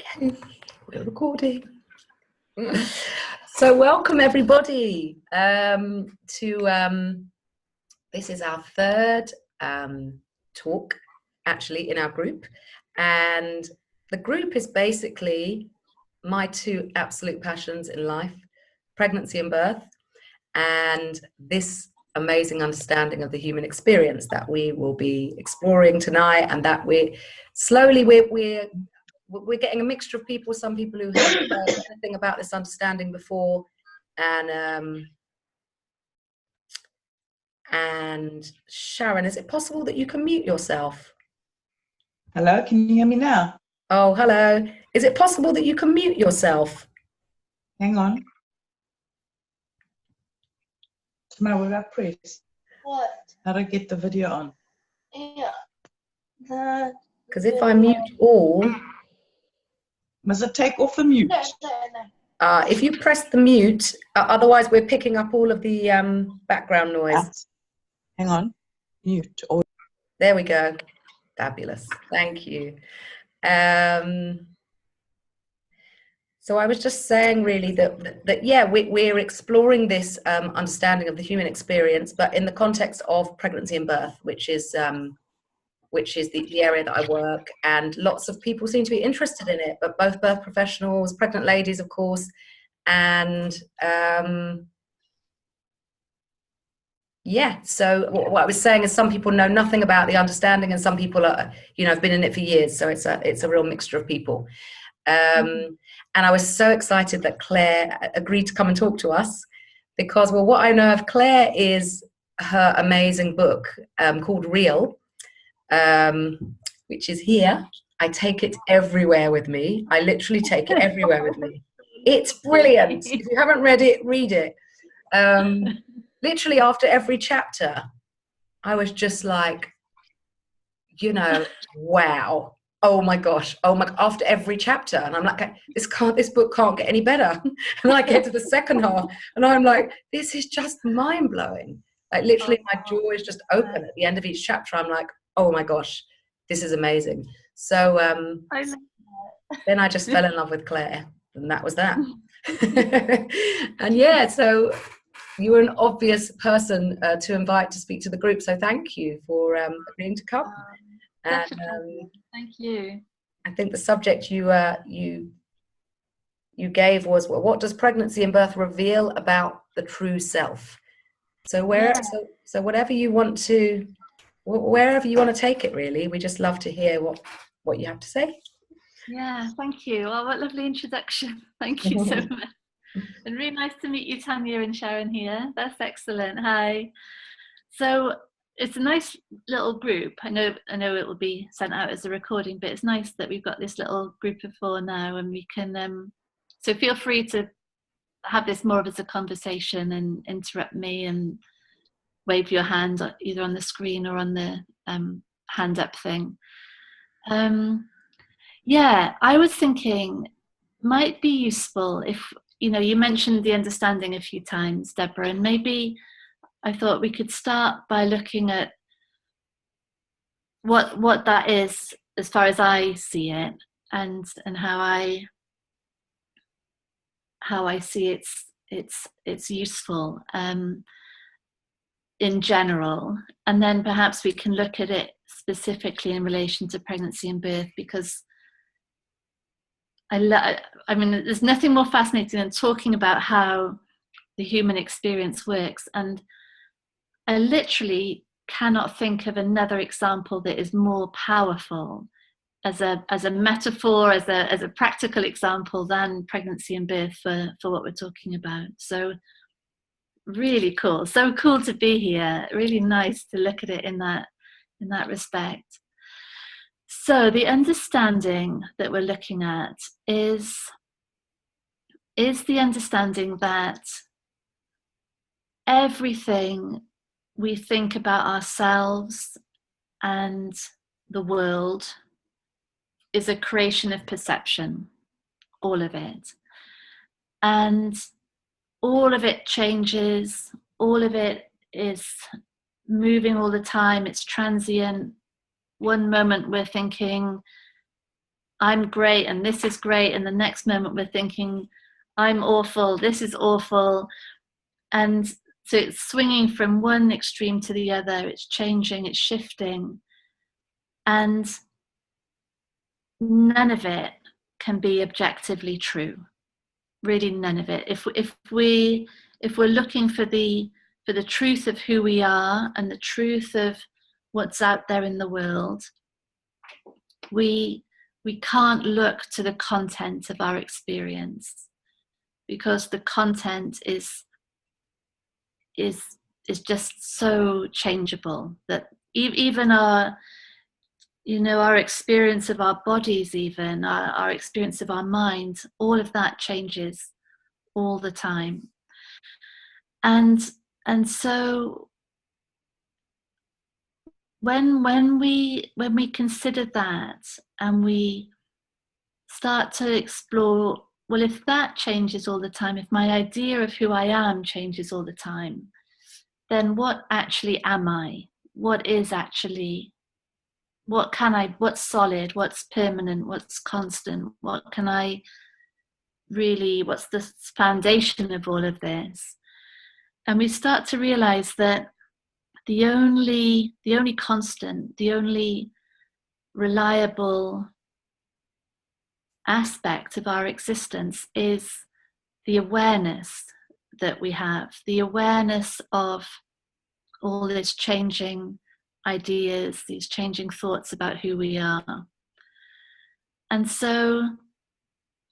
Okay, we're recording. So welcome everybody to this is our third talk actually in our group, and the group is basically my two absolute passions in life: pregnancy and birth, and this amazing understanding of the human experience that we will be exploring tonight, and that we're getting a mixture of people, some people who haven't heard anything about this understanding before, and Sharon, is it possible that you can mute yourself? Hello, can you hear me now? Oh, hello. Is it possible that you can mute yourself? Hang on. Now we're at press. What? How to get the video on? Yeah. Because if I mute all... Must it take off the mute? No. If you press the mute, otherwise we're picking up all of the background noise. Hang on. Mute. There we go. Fabulous. Thank you. So I was just saying really that yeah, we're exploring this understanding of the human experience, but in the context of pregnancy and birth, which is the area that I work, and lots of people seem to be interested in it, but both birth professionals, pregnant ladies, of course, and yeah. So what I was saying is some people know nothing about the understanding, and some people are, have been in it for years. So it's a real mixture of people. And I was so excited that Clare agreed to come and talk to us, because, well, what I know of Clare is her amazing book called Real, which is here. I take it everywhere with me. I literally take it everywhere with me. It's brilliant. If you haven't read it, read it. Literally after every chapter, I was just like, wow. Oh my gosh, after every chapter, and I'm like, this book can't get any better. And I get to the second half and I'm like, this is just mind-blowing. Like literally my jaw is just open at the end of each chapter. I'm like, oh my gosh, this is amazing. So then I just fell in love with Clare, and that was that. And yeah, so you were an obvious person to invite to speak to the group, so thank you for agreeing to come. And thank you. I think the subject you gave was, well, what does pregnancy and birth reveal about the true self? So whatever you want to, wherever you want to take it, really, we just love to hear what you have to say. Yeah, thank you. Oh, what a lovely introduction. Thank you so much. And really nice to meet you, Tanya and Sharon here. That's excellent. Hi. So it's a nice little group. I know it will be sent out as a recording, but it's nice that we've got this little group of four now, and we can so feel free to have this more as a conversation and interrupt me and wave your hand either on the screen or on the hand up thing. Yeah, I was thinking might be useful if you mentioned the understanding a few times, Deborah, and maybe I thought we could start by looking at what that is as far as I see it, and how I see it's useful in general, and then perhaps we can look at it specifically in relation to pregnancy and birth, because I mean there's nothing more fascinating than talking about how the human experience works, and I literally cannot think of another example that is more powerful as a metaphor, as a practical example than pregnancy and birth for what we're talking about. So really cool. So cool to be here. Really nice to look at it in that respect. So the understanding that we're looking at is the understanding that everything we think about ourselves and the world is a creation of perception, all of it. And all of it changes, all of it is moving all the time, it's transient. One moment we're thinking, I'm great and this is great, and the next moment we're thinking, I'm awful, this is awful. And so it's swinging from one extreme to the other, it's changing, it's shifting, and none of it can be objectively true. Really, none of it. If we're looking for the truth of who we are and the truth of what's out there in the world, we can't look to the content of our experience, because the content is just so changeable that even our experience of our bodies, even our experience of our mind, all of that changes all the time. And so when we consider that and we start to explore, well, if that changes all the time, if my idea of who I am changes all the time, then what actually am I? What is actually, what's solid, what's permanent, what's constant, what's the foundation of all of this? And we start to realize that the only constant, the only reliable aspect of our existence is the awareness that we have, the awareness of all these changing ideas, these changing thoughts about who we are. And so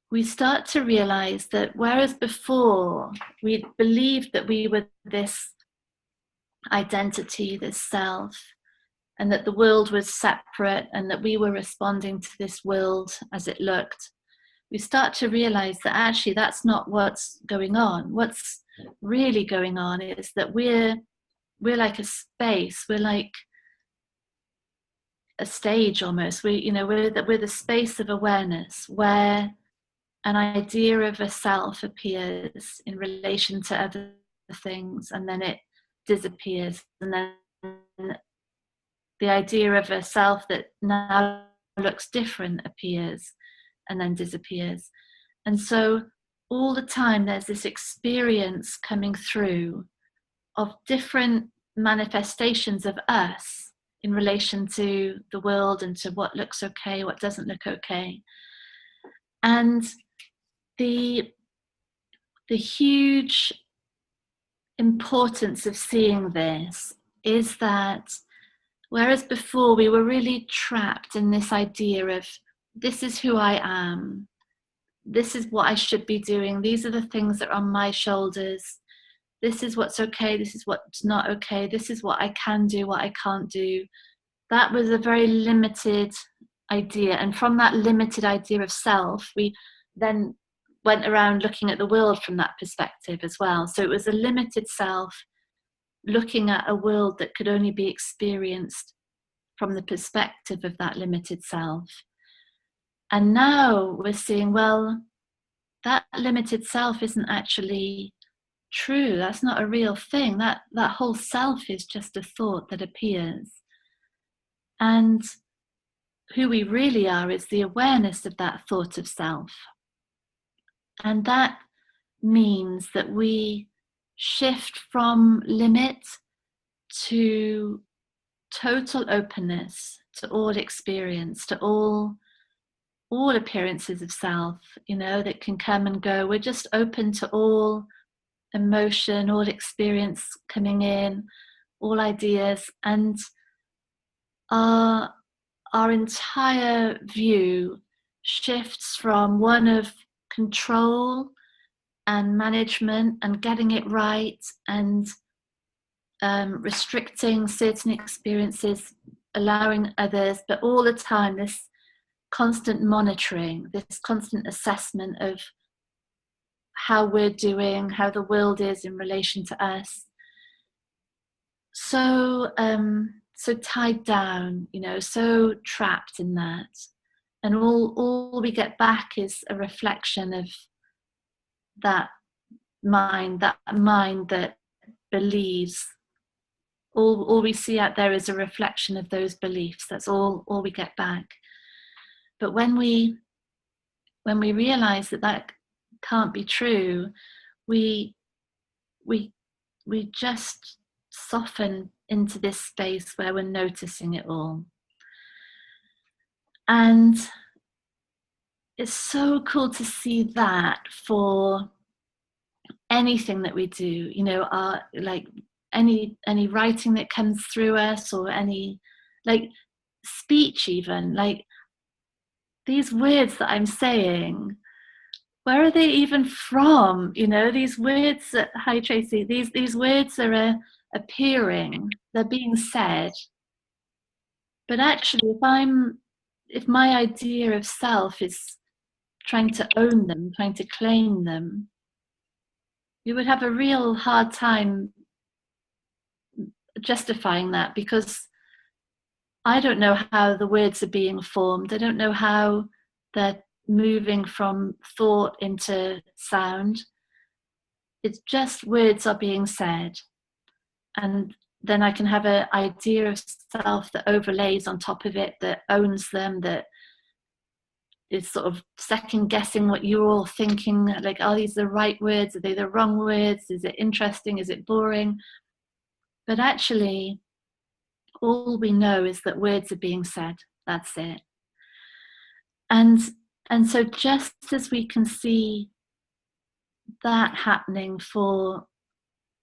we start to realize that whereas before we believed that we were this identity, this self, and that the world was separate and that we were responding to this world as it looked, we start to realize that actually that's not what's going on. What's really going on is that we're like a space, we're like a stage almost. We're the space of awareness where an idea of a self appears in relation to other things, and then it disappears, and then the idea of a self that now looks different appears and then disappears. And so all the time there's this experience coming through of different manifestations of us in relation to the world and to what looks okay, what doesn't look okay. And the huge importance of seeing this is that whereas before we were really trapped in this idea of, this is who I am, this is what I should be doing, these are the things that are on my shoulders, this is what's okay, this is what's not okay, this is what I can do, what I can't do. That was a very limited idea. And from that limited idea of self, we then went around looking at the world from that perspective as well. So it was a limited self looking at a world that could only be experienced from the perspective of that limited self. And now we're seeing, well, that limited self isn't actually true. That's not a real thing. That whole self is just a thought that appears. And who we really are is the awareness of that thought of self. And that means that we shift from limit to total openness to all experience, to all appearances of self, that can come and go. We're just open to all emotion, all experience coming in, all ideas, and our entire view shifts from one of control and management and getting it right and restricting certain experiences, allowing others, but all the time this constant monitoring, this constant assessment of how we're doing, how the world is in relation to us. So tied down, so trapped in that. And all we get back is a reflection of that mind that believes. All we see out there is a reflection of those beliefs. That's all we get back. But when we when we realize that that can't be true, we just soften into this space where we're noticing it all. And it's so cool to see that for anything that we do, you know, like any writing that comes through us, or any like speech, even like these words that I'm saying, where are they even from? You know, these words, hi Tracy, these words are appearing, they're being said. But actually, if my idea of self is trying to own them, trying to claim them, you would have a real hard time justifying that, because I don't know how the words are being formed. I don't know how they're moving from thought into sound. It's just words are being said. And then I can have an idea of self that overlays on top of it, that owns them, that is sort of second guessing what you're all thinking, like, are these the right words? Are they the wrong words? Is it interesting? Is it boring? But actually, all we know is that words are being said. That's it. And so just as we can see that happening for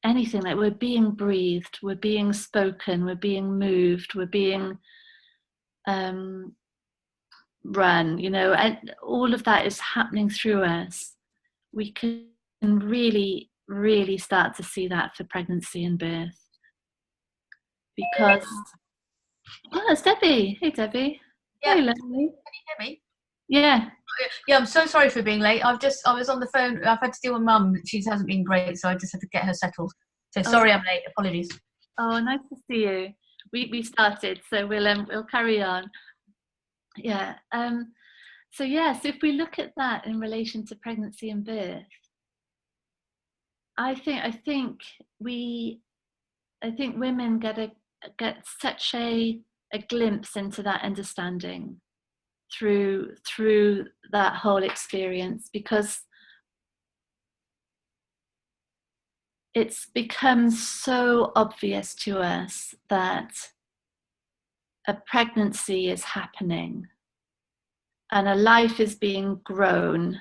anything, like we're being breathed, we're being spoken, we're being moved, we're being run, you know, and all of that is happening through us. We can really, really start to see that for pregnancy and birth. Because, oh, it's Debbie. Hey, Debbie. Yeah. Hey, lovely. Can you hear me? Yeah. Yeah, I'm so sorry for being late. I was on the phone. I've had to deal with Mum. She hasn't been great, so I just had to get her settled. So sorry I'm late. Apologies. Oh, nice to see you. We started, so we'll carry on. Yeah. So yes, if we look at that in relation to pregnancy and birth, I think women get such a glimpse into that understanding through that whole experience, because it's become so obvious to us that a pregnancy is happening and a life is being grown,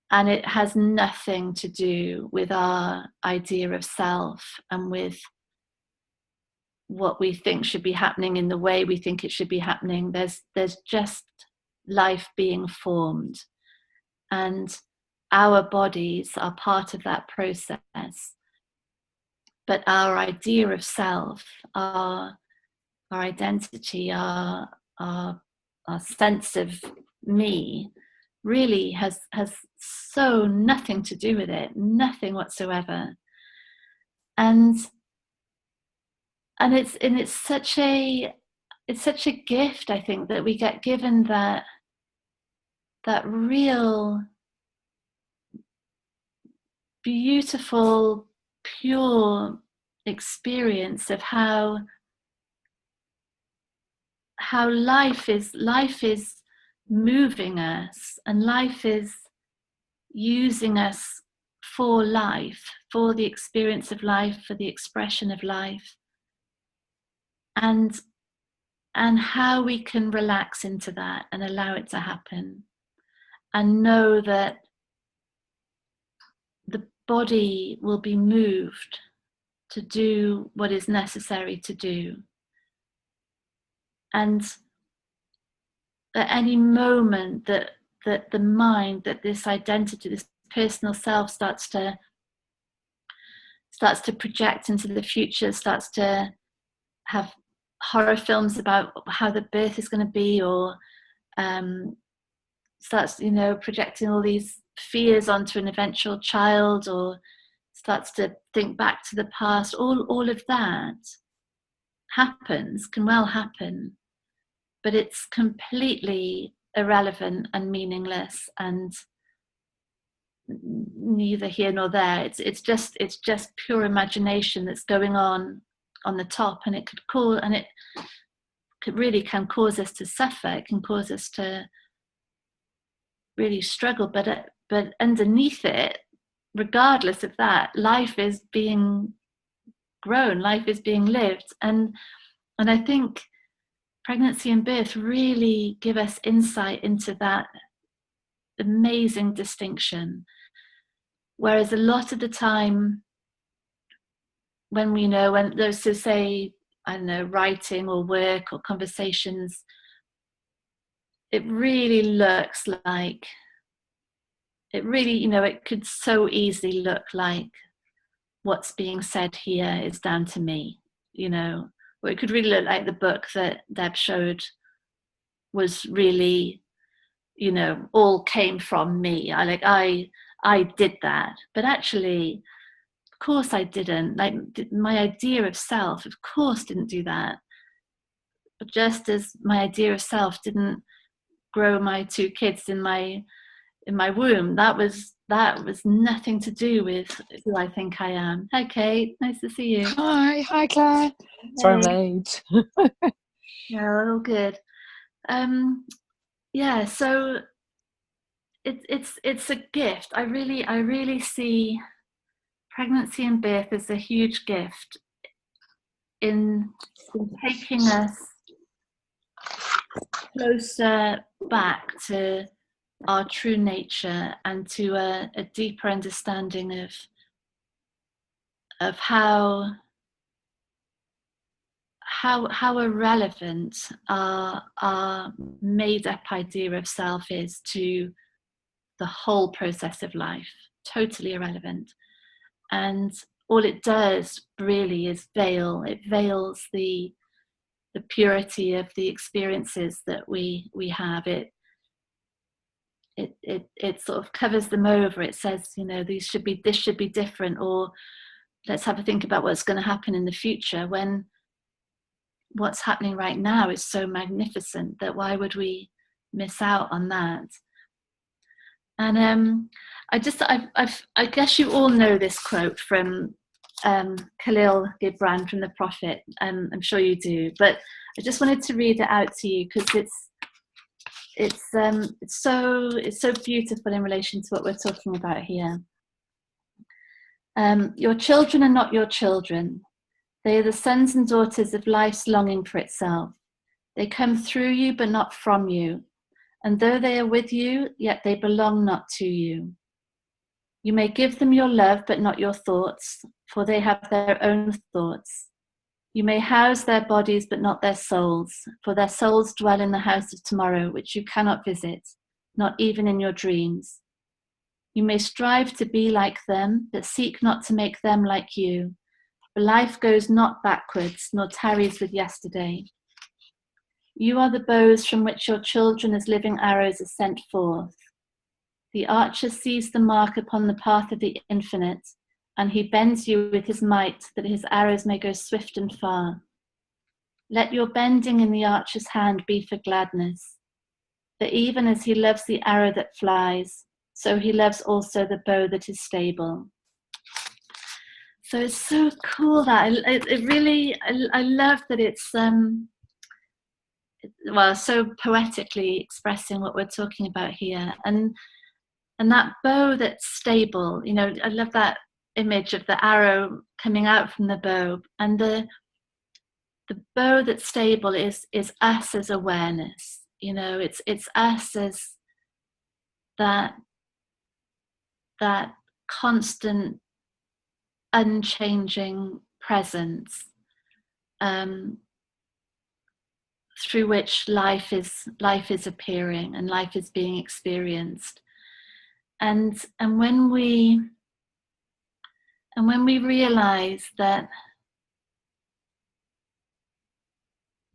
and it has nothing to do with our idea of self and with what we think should be happening in the way we think it should be happening. There's just life being formed, and our bodies are part of that process. But our idea of self, our identity, our sense of me, really has so nothing to do with it, nothing whatsoever. And it's such a gift, I think, that we get given that real beautiful, pure experience of how life is moving us, and life is using us for life, for the experience of life, for the expression of life, and how we can relax into that and allow it to happen, and know that the body will be moved to do what is necessary to do. And at any moment that the mind, that this identity, this personal self starts to project into the future, starts to have horror films about how the birth is going to be, or starts, you know, projecting all these fears onto an eventual child, or starts to think back to the past, all of that can well happen, but it's completely irrelevant and meaningless and neither here nor there. It's just pure imagination that's going on the top, and it really can cause us to suffer. It can cause us to really struggle, but underneath it, regardless of that, life is being grown, life is being lived. And I think pregnancy and birth really give us insight into that amazing distinction. Whereas a lot of the time, when we know, when those who say, I don't know, writing or work or conversations, it really looks like, it really, you know, it could so easily look like what's being said here is down to me, you know, or it could really look like the book that Deb showed was really, you know, all came from me. I did that, but actually, of course I didn't. Like, my idea of self, of course, didn't do that. But just as my idea of self didn't grow my 2 kids in my womb, that was nothing to do with who I think I am. Hi, Kate. Nice to see you. Hi, Claire. Sorry I'm late. Yeah, all good. Yeah, so it's a gift. I really see pregnancy and birth as a huge gift in taking us closer back to our true nature and to a deeper understanding of how irrelevant our made up idea of self is to the whole process of life. Totally irrelevant. And all it does really is it veils the purity of the experiences that we have. It sort of covers them over. It says, you know, this should be different, or let's have a think about what's going to happen in the future, when what's happening right now is so magnificent that why would we miss out on that? And I guess you all know this quote from Khalil Gibran from the Prophet. I'm sure you do, but I just wanted to read it out to you because it's so beautiful in relation to what we're talking about here. Your children are not your children. They are the sons and daughters of life's longing for itself. They come through you, but not from you. And though they are with you, yet they belong not to you. You may give them your love, but not your thoughts, for they have their own thoughts. You may house their bodies, but not their souls, for their souls dwell in the house of tomorrow, which you cannot visit, not even in your dreams. You may strive to be like them, but seek not to make them like you. For life goes not backwards, nor tarries with yesterday. You are the bows from which your children as living arrows are sent forth. The archer sees the mark upon the path of the infinite, and he bends you with his might that his arrows may go swift and far. Let your bending in the archer's hand be for gladness. For even as he loves the arrow that flies, so he loves also the bow that is stable. So it's so cool that I love that it's so poetically expressing what we're talking about here, and that bow that's stable. You know, I love that image of the arrow coming out from the bow, and the bow that's stable is us as awareness. You know, it's us as that constant, unchanging presence through which life is appearing and life is being experienced. And when we realize that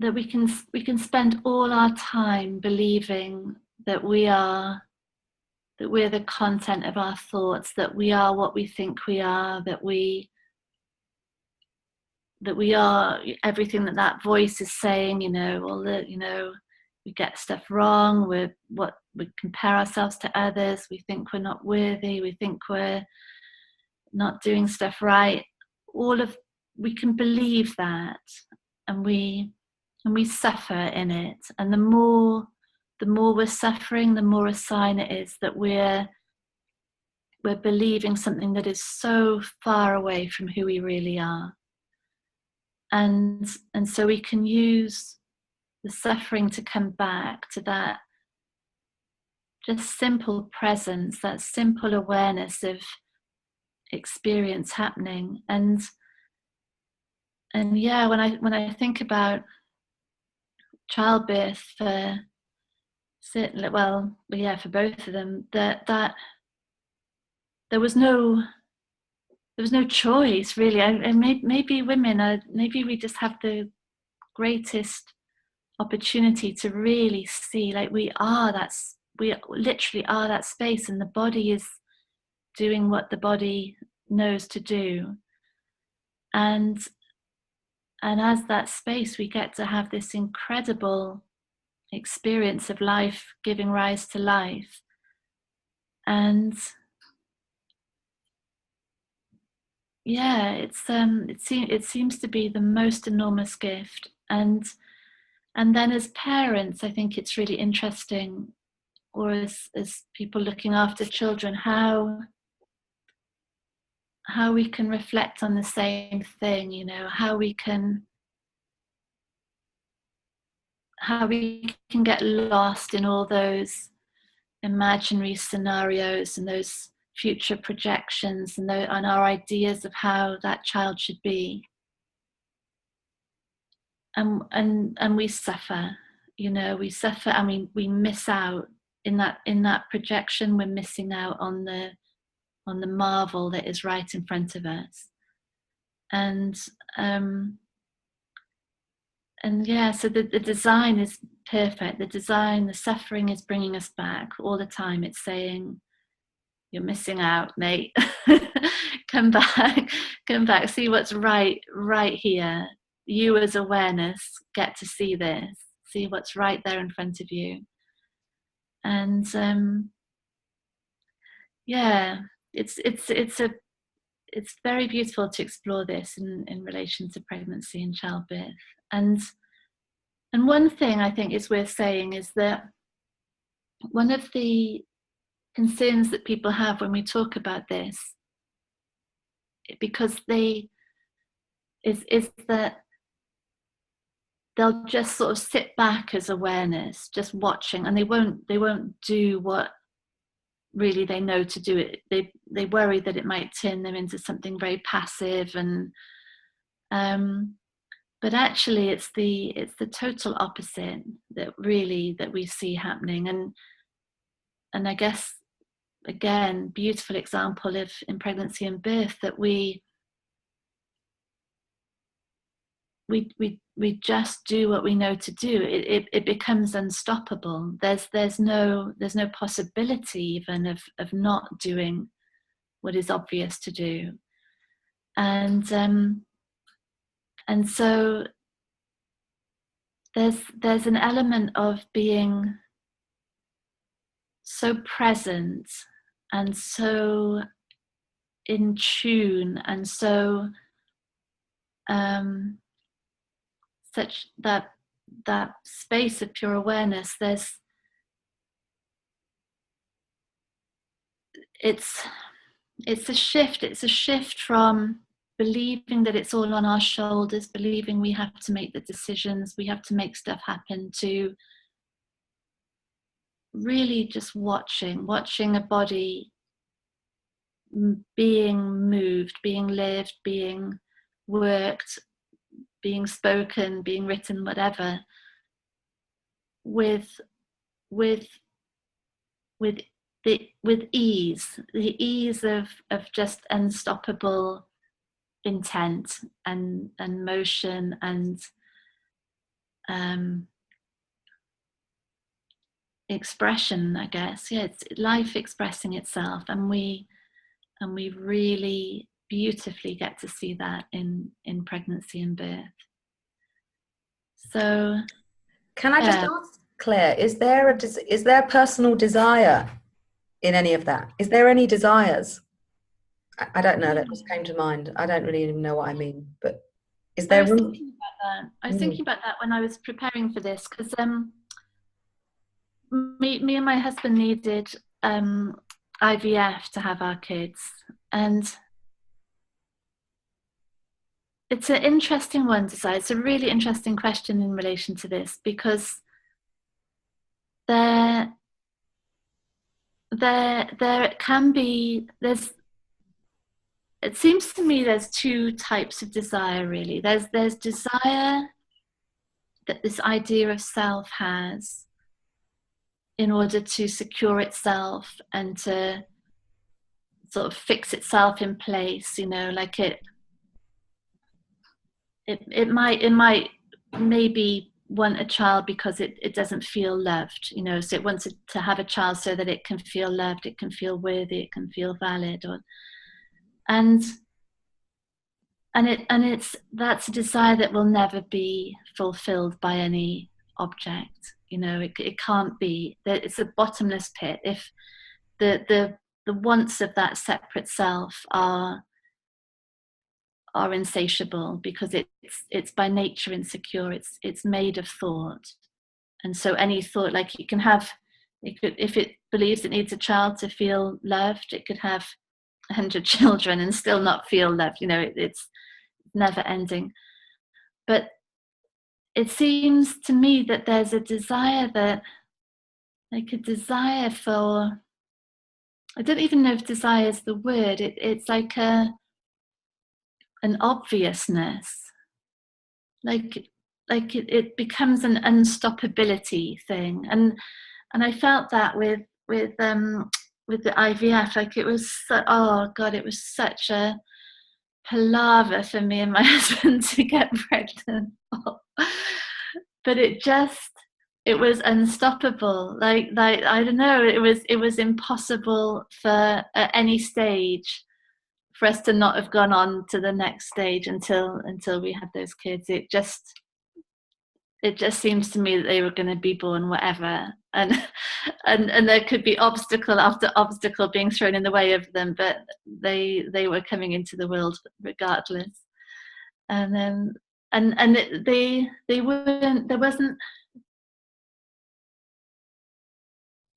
we can spend all our time believing that we're the content of our thoughts, that we are what we think we are, that we are everything that voice is saying, you know, we get stuff wrong, we compare ourselves to others, we think we're not worthy, we think we're not doing stuff right. We can believe that, and we suffer in it. And the more the more we're suffering, the more a sign it is that we're believing something that is so far away from who we really are. And so we can use the suffering to come back to that just simple presence, that simple awareness of experience happening. And yeah, when I think about childbirth for both of them, that there was no choice really. And maybe women maybe we just have the greatest opportunity to really see, like, we literally are that space, and the body is doing what the body knows to do. And as that space, we get to have this incredible experience of life giving rise to life. And yeah, it seems to be the most enormous gift. And then as parents, I think it's really interesting, or as people looking after children, how we can reflect on the same thing, you know, how we can get lost in all those imaginary scenarios and those future projections and our ideas of how that child should be. And we suffer, you know, I mean, we miss out in that projection. We're missing out on the marvel that is right in front of us. And yeah, so the design is perfect. The suffering is bringing us back all the time. It's saying, you're missing out, mate. Come back, see what's right here. You as awareness get to see this, see what's right there in front of you. And yeah, it's very beautiful to explore this in relation to pregnancy and childbirth. And one thing I think is worth saying is that one of the concerns that people have when we talk about this, because is that they'll just sort of sit back as awareness, just watching, and they won't do what really they know to do. It they worry that it might turn them into something very passive, and but actually it's the total opposite that we see happening. And I guess, again, beautiful example of in pregnancy and birth, that we just do what we know to do. It becomes unstoppable. There's no possibility even of not doing what is obvious to do. And so there's an element of being so present and so in tune, and so such that space of pure awareness. It's a shift from believing that it's all on our shoulders, believing we have to make the decisions, we have to make stuff happen, to really just watching a body being moved, being lived, being worked, being spoken, being written, whatever, with ease, the ease of just unstoppable intent and motion and expression, I guess. Yeah, it's life expressing itself, and we really beautifully get to see that in pregnancy and birth. So can I just ask, Claire, is there a personal desire in any of that? Is there any desires? I don't know, that just came to mind. I don't really even know what I mean, but is there room? I was thinking about that when I was preparing for this, because me and my husband needed IVF to have our kids, and it's an interesting one, Desire. It's a really interesting question in relation to this, because there can be, it seems to me there's two types of desire, really. There's desire that this idea of self has in order to secure itself and to sort of fix itself in place, you know, like it might maybe want a child because it doesn't feel loved, you know, so it wants to have a child so that it can feel loved, it can feel worthy, it can feel valid, and that's a desire that will never be fulfilled by any object, you know. It can't be. It's a bottomless pit if the wants of that separate self are insatiable, because it's by nature insecure. It's made of thought, and so any thought, like you can have, if it believes it needs a child to feel loved, it could have 100 children and still not feel loved, you know. It's never ending. But it seems to me that there's a desire for, I don't even know if desire is the word, it's like an obviousness, like it becomes an unstoppability thing, and I felt that with the IVF, like it was oh god, it was such a palaver for me and my husband to get pregnant. But it was unstoppable, like I don't know, it was impossible for at any stage for us to not have gone on to the next stage until we had those kids. It just seems to me that they were going to be born whatever, and there could be obstacle after obstacle being thrown in the way of them, but they were coming into the world regardless. And then they weren't, there wasn't,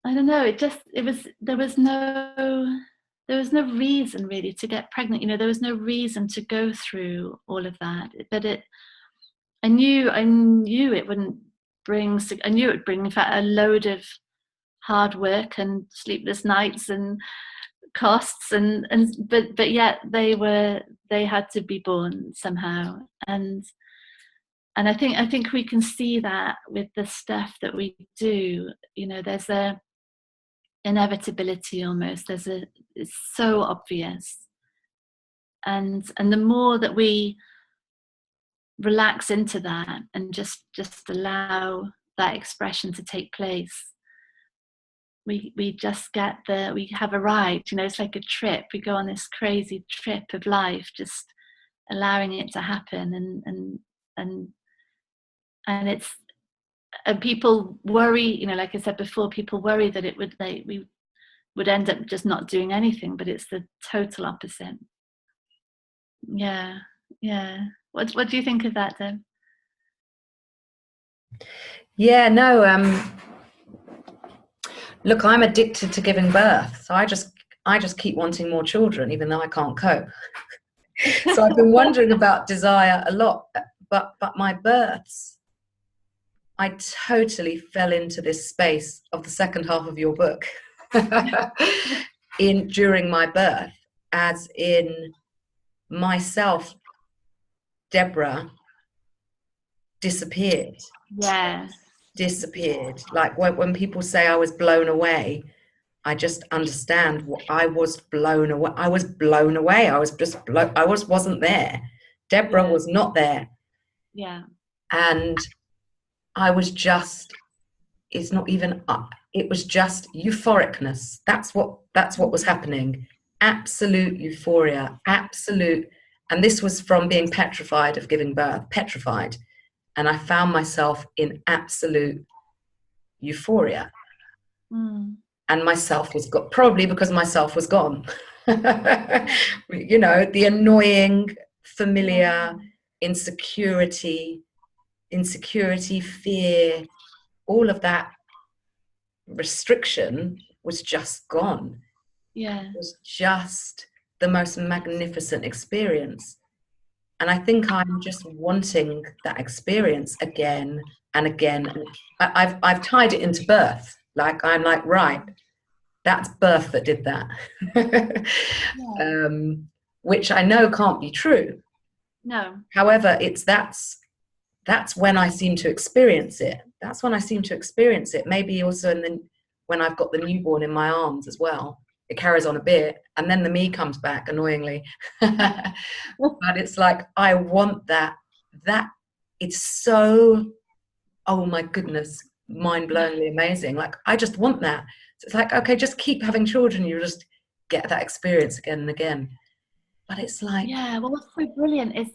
I don't know, there was no reason really to get pregnant, you know. There was no reason to go through all of that, but I knew it wouldn't bring, I knew it would bring, in fact, a load of hard work and sleepless nights and costs, but yet they had to be born somehow. And I think we can see that with the stuff that we do, you know. There's a inevitability almost, it's so obvious, and the more that we relax into that and just allow that expression to take place, we just we have arrived, you know. It's like a trip. We go on this crazy trip of life, just allowing it to happen, and it's, and people worry, you know, like I said before, people worry that we would end up just not doing anything, but it's the total opposite. Yeah. What do you think of that, Deb? Yeah, no, look, I'm addicted to giving birth, so I just keep wanting more children, even though I can't cope. So I've been wondering about desire a lot, but my births, I totally fell into this space of the second half of your book during my birth, as in myself, Deborah, disappeared. Yes. Disappeared. Like when people say I was blown away, I just understand what I was blown away. I was blown away. I was just wasn't there. Deborah was not there. Yeah. And I was just, it's not even up. It was just euphoricness. That's what was happening. Absolute euphoria. Absolute. And this was from being petrified of giving birth, petrified. And I found myself in absolute euphoria. And myself was gone, probably because myself was gone. You know, the annoying, familiar insecurity, fear, all of that restriction was just gone. Yeah. It was just the most magnificent experience. And I think I'm just wanting that experience again and again. And I've tied it into birth. Like, I'm like, right, that's birth that did that. Yeah. Which I know can't be true. No. However, that's when I seem to experience it. That's when I seem to experience it. Maybe also when I've got the newborn in my arms as well. It carries on a bit, and then the me comes back, annoyingly. But it's like, I want that. That, it's so, oh my goodness, mind-blowingly amazing. Like, I just want that. So it's like, okay, just keep having children. You just get that experience again and again. But it's like, yeah, well, what's so brilliant is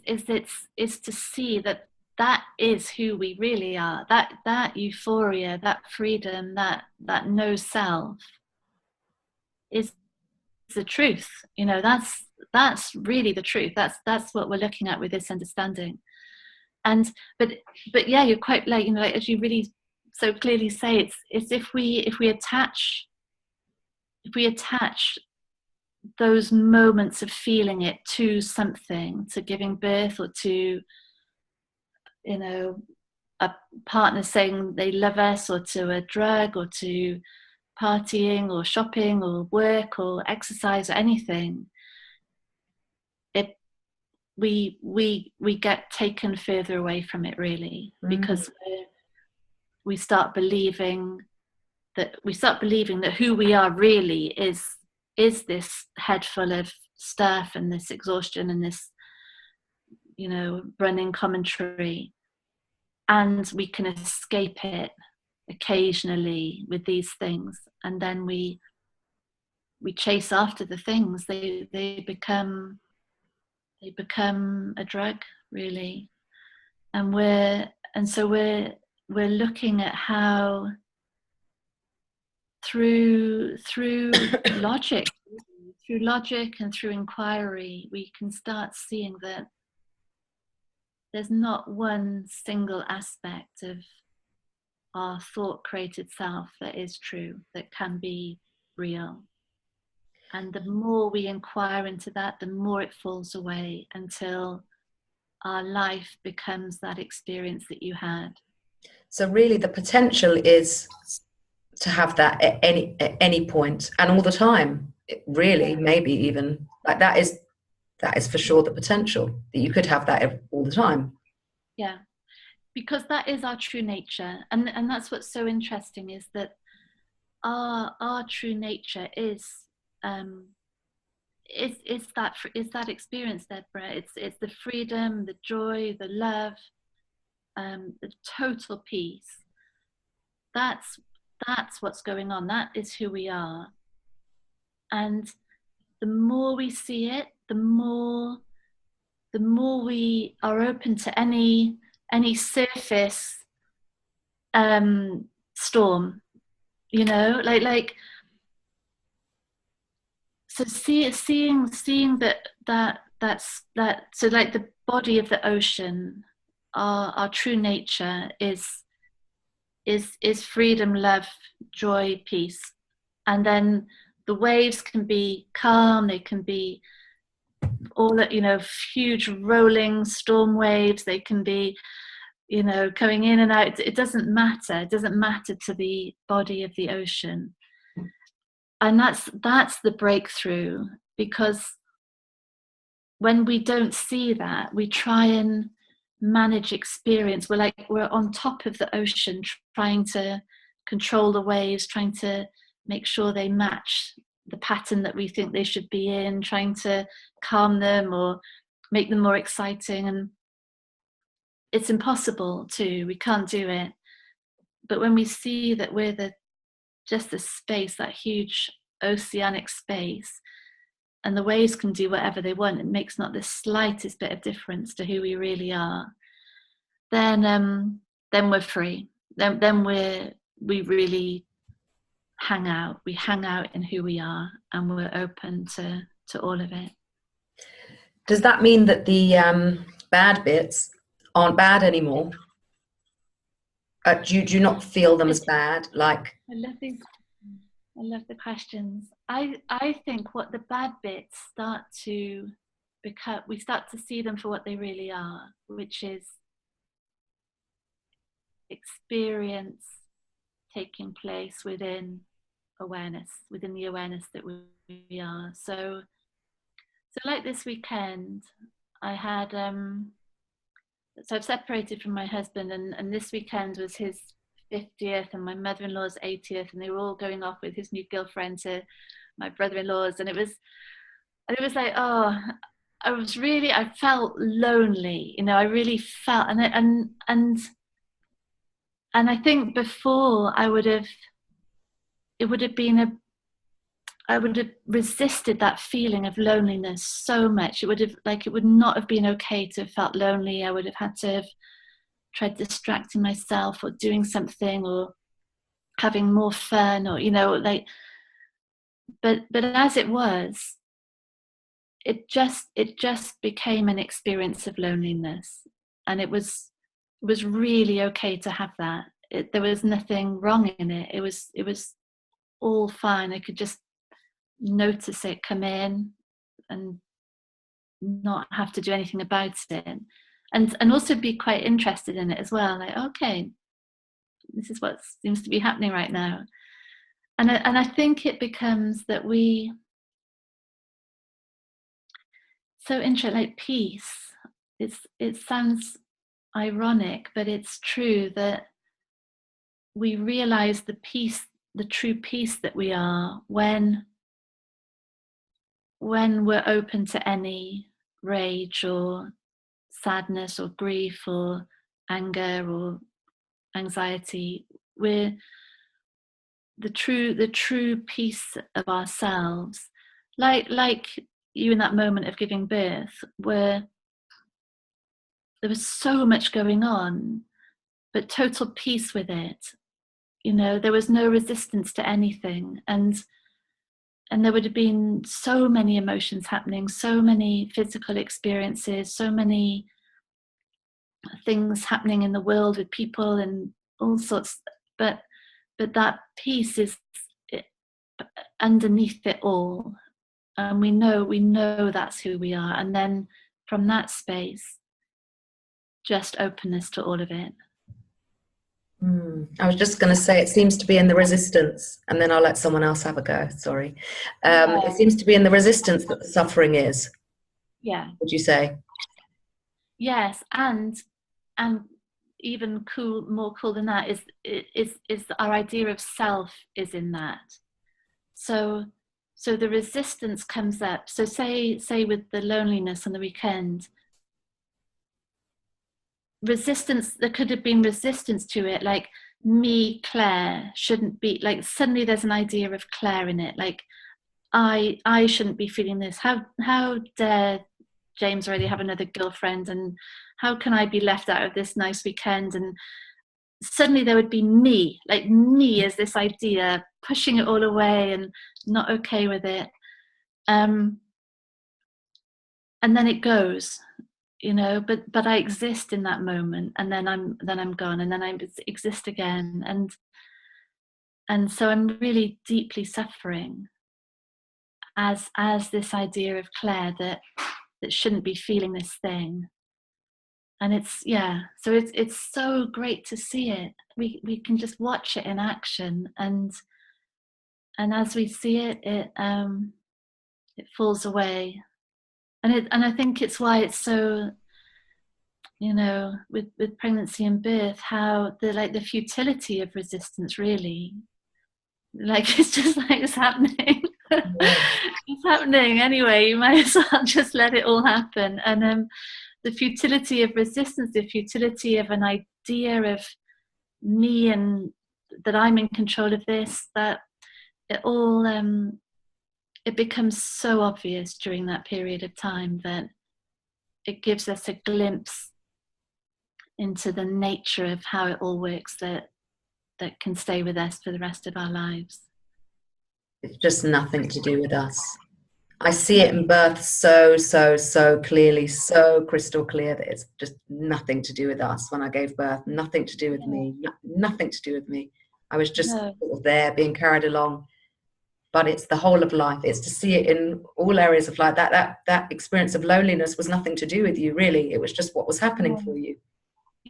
to see that is who we really are. That euphoria, that freedom, that no self is the truth. You know, that's really the truth. That's what we're looking at with this understanding. And but yeah, you're quite, like, you know, like, as you really so clearly say, it's if we attach those moments of feeling it to something, to giving birth, or to, you know, a partner saying they love us, or to a drug, or to partying or shopping or work or exercise or anything, we get taken further away from it, really, because we start believing that who we are really is this head full of stuff and this exhaustion and this, you know, running commentary, and we can escape it occasionally with these things, and then we chase after the things. They become a drug, really. And so we're looking at how through logic and through inquiry, we can start seeing that there's not one single aspect of our thought created self that is true, that can be real. And the more we inquire into that, the more it falls away, until our life becomes that experience that you had. So really the potential is to have that at any point and all the time, really. Maybe even like that is for sure the potential, that you could have that all the time. Yeah, because that is our true nature, and that's what's so interesting, is that our true nature is that experience, Deborah. It's the freedom, the joy, the love, the total peace. That's what's going on. That is who we are. And the more we see it, the more we are open to any surface storm, you know, like so seeing that's so like the body of the ocean, our true nature is freedom, love, joy, peace. And then the waves can be calm, they can be all, you know, huge rolling storm waves, they can be, you know, coming in and out. It doesn't matter to the body of the ocean. And that's the breakthrough, because when we don't see that, we try and manage experience. We're on top of the ocean, trying to control the waves, trying to make sure they match the pattern that we think they should be in, trying to calm them or make them more exciting. And it's impossible we can't do it. But when we see that we're just the space, that huge oceanic space, and the waves can do whatever they want, it makes not the slightest bit of difference to who we really are, then we're free. Then we really hang out. We hang out in who we are, and we're open to all of it. Does that mean that the bad bits aren't bad anymore? Do you not feel them as bad? Like, I love these. I love the questions. I think what the bad bits start to become, we start to see them for what they really are, which is experience taking place within awareness, within the awareness that we are. So like this weekend, I had, so I've separated from my husband, and this weekend was his 50th and my mother-in-law's 80th, and they were all going off with his new girlfriend to my brother-in-law's, and it was like, oh, I felt lonely, I really felt, and I think before I would have resisted that feeling of loneliness so much. It would not have been okay to have felt lonely. I would have had to have tried distracting myself or doing something or having more fun, or but as it was, it just became an experience of loneliness, and it was really okay to have that. There was nothing wrong in it. It was all fine. I could just notice it come in and not have to do anything about it, and also be quite interested in it as well, like, okay, this is what seems to be happening right now. And I think it becomes that like peace, it sounds ironic, but it's true that we realize the true peace that we are when we're open to any rage or sadness or grief or anger or anxiety. We're the true peace of ourselves, like you in that moment of giving birth, where there was so much going on, but total peace with it. There was no resistance to anything, and there would have been so many emotions happening, so many physical experiences, so many things happening in the world with people and all sorts, but that peace is underneath it all, and we know that's who we are, and then from that space, just openness to all of it. I was just going to say, it seems to be in the resistance, and then I'll let someone else have a go. Sorry. It seems to be in the resistance that the suffering is. Yeah. Would you say? Yes, and even more cool than that is our idea of self is in that. So the resistance comes up. So say with the loneliness on the weekend, resistance, there could have been resistance to it, like, me, Clare, shouldn't be, like, suddenly there's an idea of Clare in it, like, I shouldn't be feeling this. How dare James already have another girlfriend, and how can I be left out of this nice weekend? And suddenly there would be me as this idea, pushing it all away and not okay with it. And then it goes, but I exist in that moment, and then I'm gone, and then I exist again, and so I'm really deeply suffering as this idea of Clare that shouldn't be feeling this thing. And so it's so great to see it. We can just watch it in action, and as we see it, it falls away. And I think it's why it's so, with pregnancy and birth, how the futility of resistance, really, like, it's just like, it's happening. It's happening anyway, you might as well just let it all happen. And the futility of resistance, the futility of an idea of me and that I'm in control of this, that it all it becomes so obvious during that period of time that it gives us a glimpse into the nature of how it all works, that can stay with us for the rest of our lives. It's just nothing to do with us. I see it in birth so clearly, so crystal clear, that it's just nothing to do with us when I gave birth, nothing to do with me, nothing to do with me. I was just sort of there being carried along. But it's the whole of life. It's to see it in all areas of life. That experience of loneliness was nothing to do with you, really. It was just what was happening for you.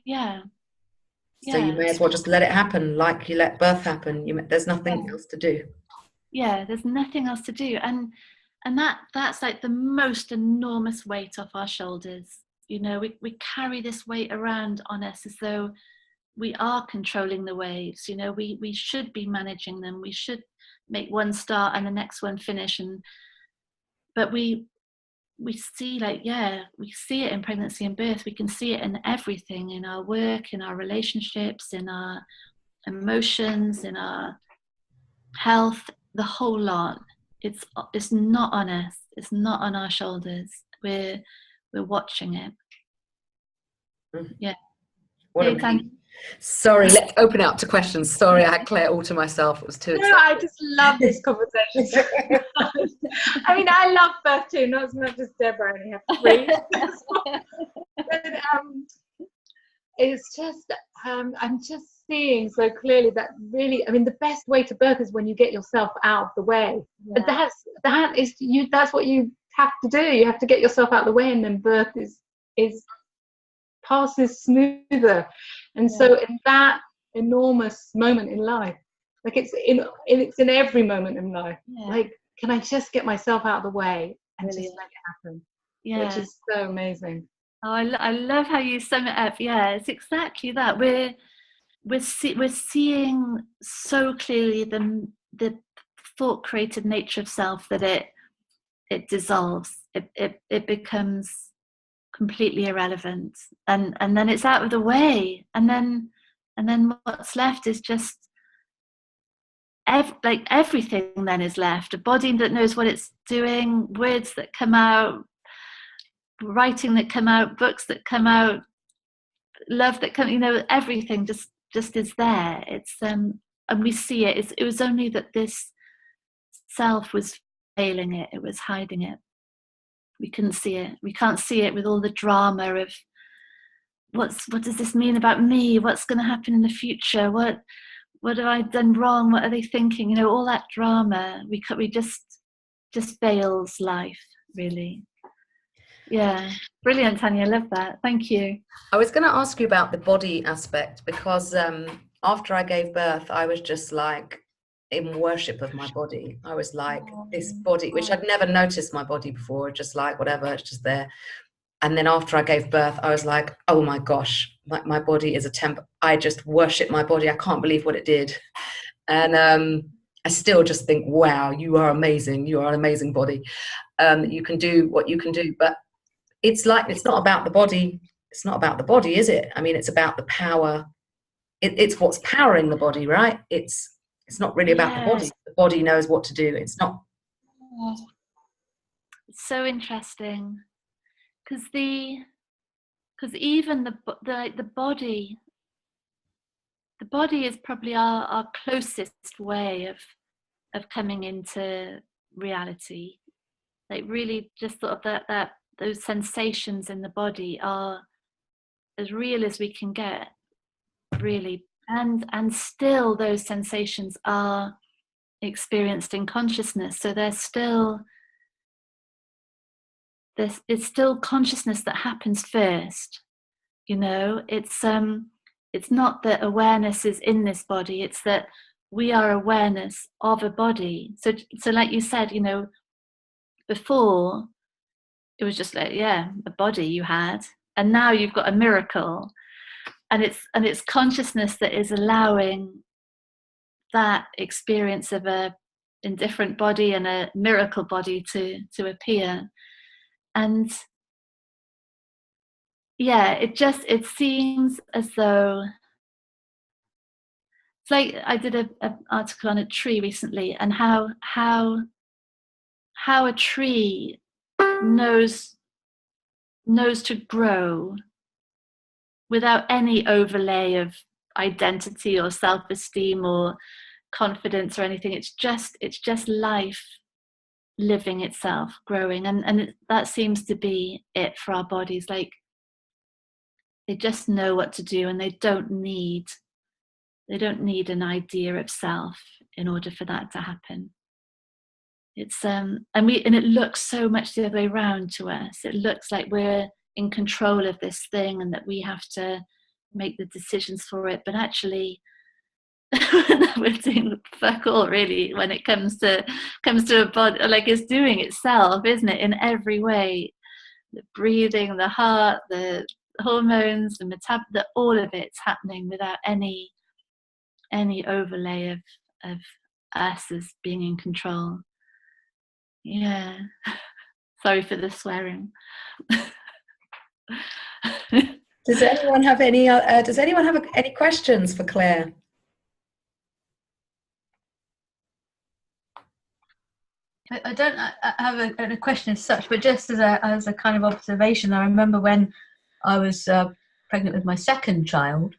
Yeah. So you may as well just let it happen, like you let birth happen. There's nothing else to do. Yeah, there's nothing else to do. And that's like the most enormous weight off our shoulders. You know, we carry this weight around on us as though we are controlling the waves. You know, we should be managing them. We should make one start and the next one finish. But we see, like, we see it in pregnancy and birth. We can see it in everything, in our work, in our relationships, in our emotions, in our health, the whole lot. It's not on us. It's not on our shoulders. We're watching it. Yeah. What a relief. Sorry, let's open it up to questions. Sorry, I had Claire all to myself. It was too exciting. I just love this conversation. I mean, I love birth too, not as much as Deborah. I only have 3. But, it's just, I'm just seeing so clearly that really, I mean, the best way to birth is when you get yourself out of the way. But that's what you have to do. You have to get yourself out of the way, and then birth is passes smoother. And so in that enormous moment in life, like it's in every moment in life, like, can I just get myself out of the way and just make it happen? Which is so amazing. Oh, I love how you sum it up. Yeah, it's exactly that. We're seeing so clearly the thought created nature of self that it dissolves. It becomes completely irrelevant, and then it's out of the way, and then what's left is just everything then is left. A body that knows what it's doing, words that come out, writing that come out, books that come out, love that come, everything just is there. It's and we see it. It was only that this self was failing it. It was hiding it. We couldn't see it. We can't see it with all the drama of what does this mean about me? What's going to happen in the future? What have I done wrong? What are they thinking? All that drama. We just veils life, really. Yeah, brilliant, Tanya. I love that. Thank you. I was going to ask you about the body aspect, because after I gave birth, I was just like in worship of my body. I was like, this body, which I'd never noticed my body before, just like whatever, it's just there. And then after I gave birth, I was like, oh my gosh, my body is a temple. I just worship my body. I can't believe what it did. And I still just think, wow, you are amazing. You are an amazing body. You can do what you can do. But it's like, it's not about the body. It's not about the body, is it? I mean, it's about the power. It's what's powering the body, right? It's not really about the body. The body knows what to do. It's not. It's so interesting, because even the body is probably our closest way of coming into reality. Like, really, just sort of that those sensations in the body are as real as we can get, really. And still those sensations are experienced in consciousness. So it's still consciousness that happens first. It's not that awareness is in this body, it's that we are awareness of a body. So like you said, before it was just like, a body you had, and now you've got a miracle. And it's consciousness that is allowing that experience of a indifferent body and a miracle body to appear. And it seems as though it's like, I did an article on a tree recently, and how a tree knows to grow without any overlay of identity or self-esteem or confidence or anything. It's just life living itself, growing, and that seems to be it for our bodies. Like, they just know what to do, and they don't need an idea of self in order for that to happen. It's and it looks so much the other way around to us. It looks like we're in control of this thing and that we have to make the decisions for it, but actually we're doing fuck all really when it comes to a body. Like, it's doing itself, isn't it, in every way. The breathing, the heart, the hormones, the all of it's happening without any overlay of us as being in control. Yeah. Sorry for the swearing. Does anyone have any questions for Clare? I don't have a question as such, but just as a kind of observation, I remember when I was pregnant with my second child.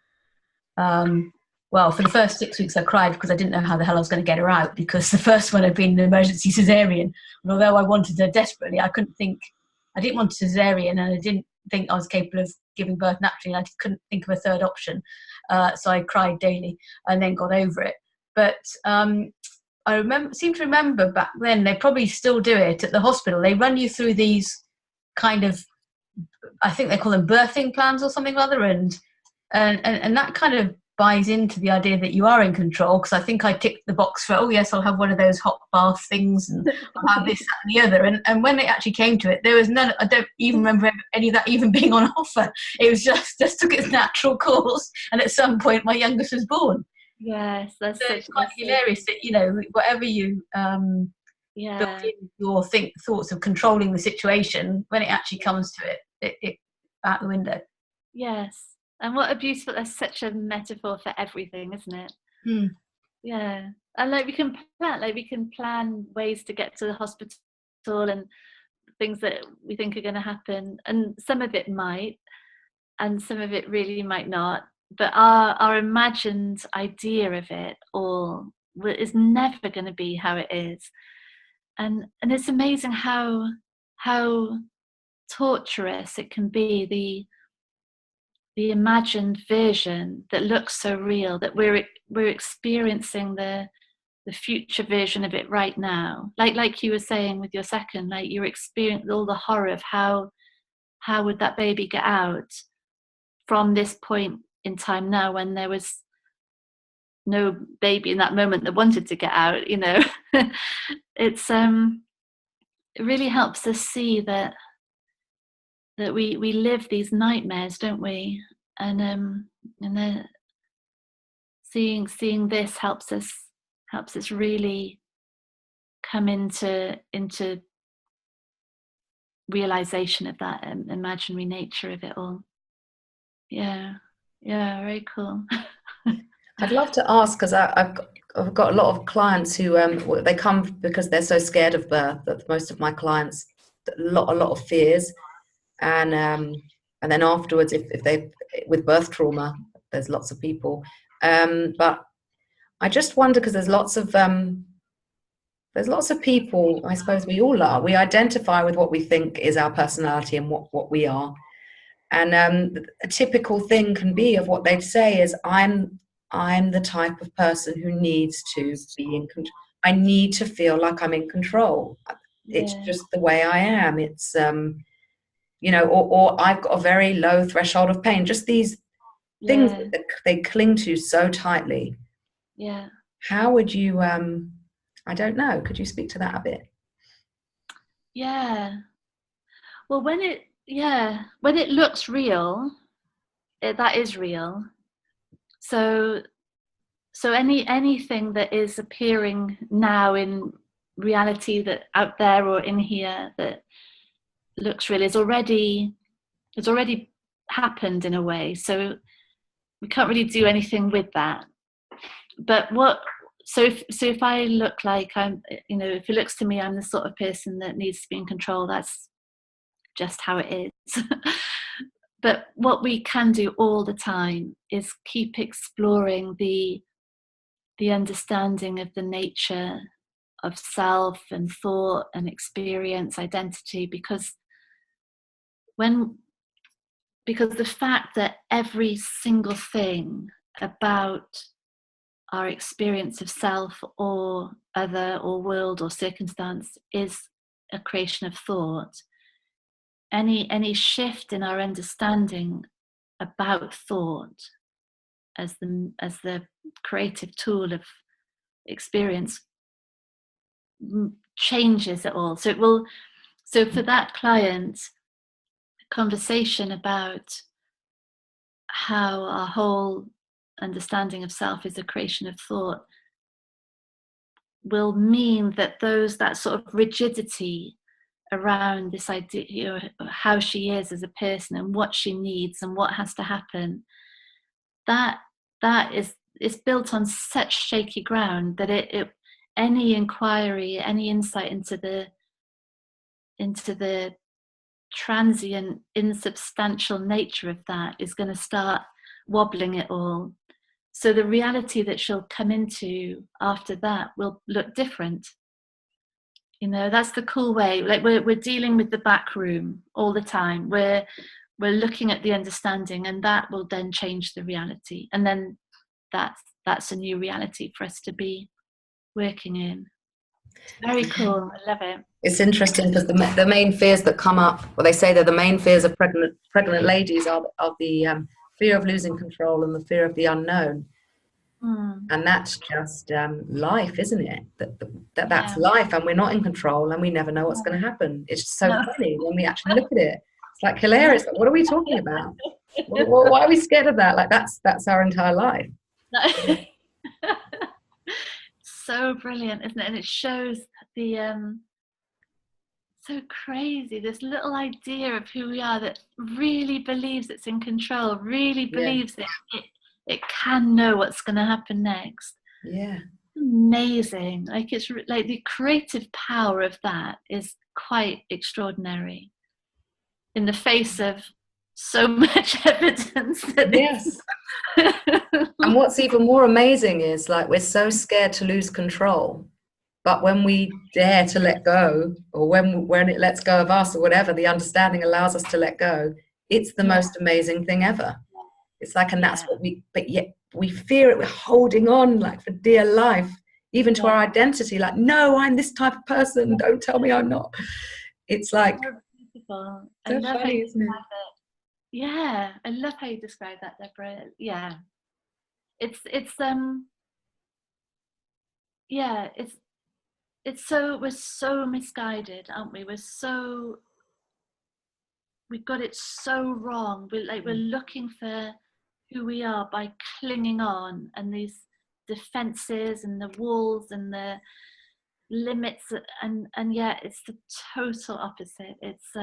Well, for the first 6 weeks I cried because I didn't know how the hell I was going to get her out, because the first one had been an emergency cesarean. And although I wanted her desperately, I didn't want a cesarean, and I didn't think I was capable of giving birth naturally. And I couldn't think of a third option. So I cried daily and then got over it. But I seem to remember back then, they probably still do it at the hospital. They run you through these kind of, I think they call them birthing plans or something or other, and that kind of buys into the idea that you are in control, because I think I ticked the box for, oh yes, I'll have one of those hot bath things and I'll have this, that and the other, and when it actually came to it, there was none. I don't even remember any of that even being on offer. It was just took its natural course, and at some point my youngest was born. Yes, that's so it's quite hilarious that, whatever you build in your thoughts of controlling the situation, when it actually comes to it out the window. Yes. And what a beautiful, that's such a metaphor for everything, isn't it? Mm. Yeah. And we can plan ways to get to the hospital and things that we think are going to happen, and some of it might, and some of it really might not. But our imagined idea of it all is never going to be how it is. And it's amazing how torturous it can be, the imagined version that looks so real, that we're experiencing the future version of it right now. Like you were saying with your second, like you're experiencing all the horror of how would that baby get out from this point in time now, when there was no baby in that moment that wanted to get out. It's it really helps us see that we live these nightmares, don't we? And then seeing this helps us really come into realization of that imaginary nature of it all. Yeah, very cool. I'd love to ask, because I've got a lot of clients who they come because they're so scared of birth. That most of my clients, a lot of fears. And then afterwards, if they with birth trauma, there's lots of people. But I just wonder, because there's lots of people. I suppose we all are. We identify with what we think is our personality and what we are. And a typical thing can be of what they'd say is, I'm the type of person who needs to be in control. I need to feel like I'm in control. It's just the way I am. It's or I've got a very low threshold of pain. Just these things that they cling to so tightly. Yeah. How would you, I don't know, could you speak to that a bit? Yeah. Well, when it looks real, that is real. So anything that is appearing now in reality, that out there or in here, that looks real, it's already happened in a way. So we can't really do anything with that. But if I look like I'm, if it looks to me I'm the sort of person that needs to be in control, that's just how it is. But what we can do all the time is keep exploring the understanding of the nature self and thought and experience, identity, because the fact that every single thing about our experience of self or other or world or circumstance is a creation of thought. Any shift in our understanding about thought as the creative tool of experience changes it all. So for that client, conversation about how our whole understanding of self is a creation of thought will mean that that sort of rigidity around this idea, you know, how she is as a person and what she needs and what has to happen, that is built on such shaky ground that it any inquiry, any insight into the transient, insubstantial nature of that is going to start wobbling it all. So the reality that she'll come into after that will look different. You know, that's the cool way. Like we're dealing with the back room all the time. We're looking at the understanding, and that will then change the reality. And then that's a new reality for us to be working in. Very cool. I love it. It's interesting because the main fears that come up, well, they say that the main fears of pregnant ladies are the fear of losing control and the fear of the unknown. And that's just life, isn't it? That's life, and we're not in control, and we never know what's going to happen. It's just so funny when we actually look at it. It's like hilarious. Like, what are we talking about? Why are we scared of that? Like that's our entire life. So brilliant, isn't it? And it shows the so crazy, this little idea of who we are that really believes it's in control, really believes it can know what's going to happen next. Yeah. Amazing. Like it's like the creative power of that is quite extraordinary in the face of so much evidence that yes. And what's even more amazing is, like, we're so scared to lose control, but when we dare to let go, or when it lets go of us or whatever, the understanding allows us to let go, it's the most amazing thing ever. It's like, and that's what but yet we fear it. We're holding on like for dear life, even to our identity. Like, no, I'm this type of person. Don't tell me I'm not. It's like, beautiful. so funny, isn't it? Yeah, I love how you describe that, Deborah. Yeah, it's so, we're so misguided, aren't we? We've got it so wrong. We're looking for who we are by clinging on, and these defenses and the walls and the limits, and yet it's the total opposite. It's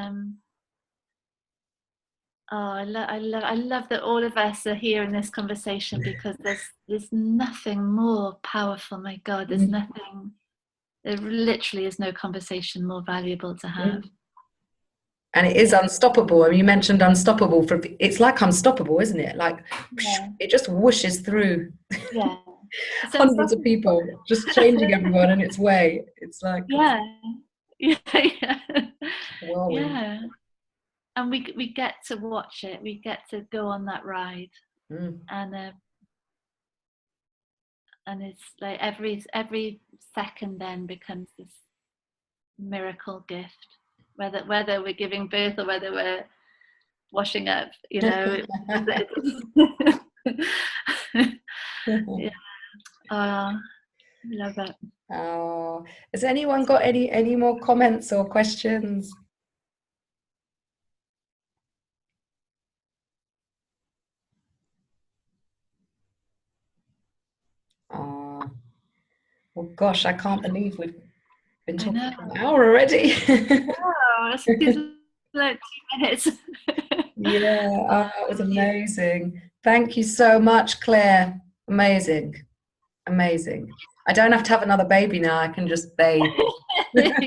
I love that all of us are here in this conversation, because there's nothing more powerful. My God, there's nothing. There literally is no conversation more valuable to have. And it is unstoppable. I mean, you mentioned unstoppable. It's like unstoppable, isn't it? Like it just whooshes through hundreds of people, just changing everyone in its way. It's like and we get to watch it. We get to go on that ride, and it's like every second then becomes this miracle gift. Whether we're giving birth or whether we're washing up, you know. Love it. Oh, has anyone got any more comments or questions? Oh, well, gosh, I can't believe we've been talking for an hour already. Oh, it's like 2 minutes. It was amazing. Thank you so much, Claire. Amazing. I don't have to have another baby now. I can just bathe. That's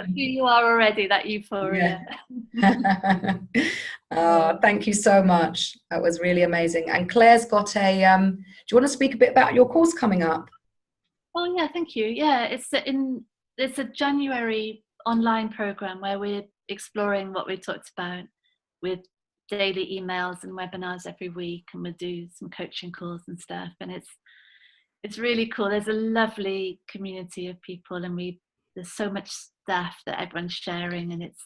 who you are already, that euphoria. Thank you so much. That was really amazing. And Claire's got do you want to speak a bit about your course coming up? Oh yeah, thank you. Yeah, it's a January online program where we're exploring what we talked about with daily emails and webinars every week, and we'll do some coaching calls and stuff. And it's really cool. There's a lovely community of people, and there's so much stuff that everyone's sharing, and it's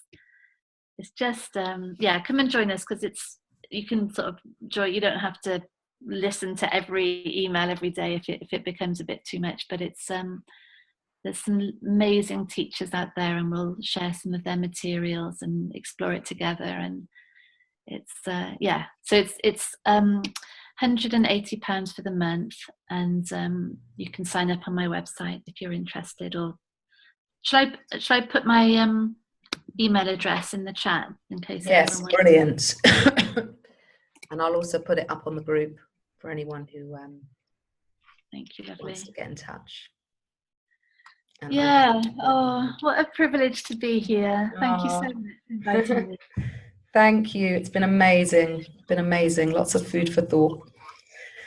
just yeah, come and join us, because you can sort of join. You don't have to listen to every email every day if it becomes a bit too much, but it's there's some amazing teachers out there, and we'll share some of their materials and explore it together. And it's yeah, so it's £180 for the month, and you can sign up on my website if you're interested. Or should I put my email address in the chat in case? Yes, brilliant. And I'll also put it up on the group for anyone who thank you, lovely, wants to get in touch. And yeah. Oh, what a privilege to be here. Thank you so much for inviting me. Thank you. It's been amazing. Been amazing. Lots of food for thought.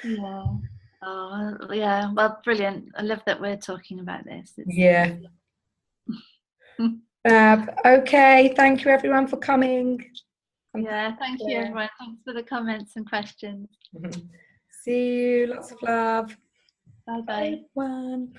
Yeah. Oh, yeah. Well, brilliant. I love that we're talking about this. Yeah. Okay. Thank you, everyone, for coming. Yeah. Thank you, everyone. Thanks for the comments and questions. See you. Lots of love. Bye bye. Bye, everyone.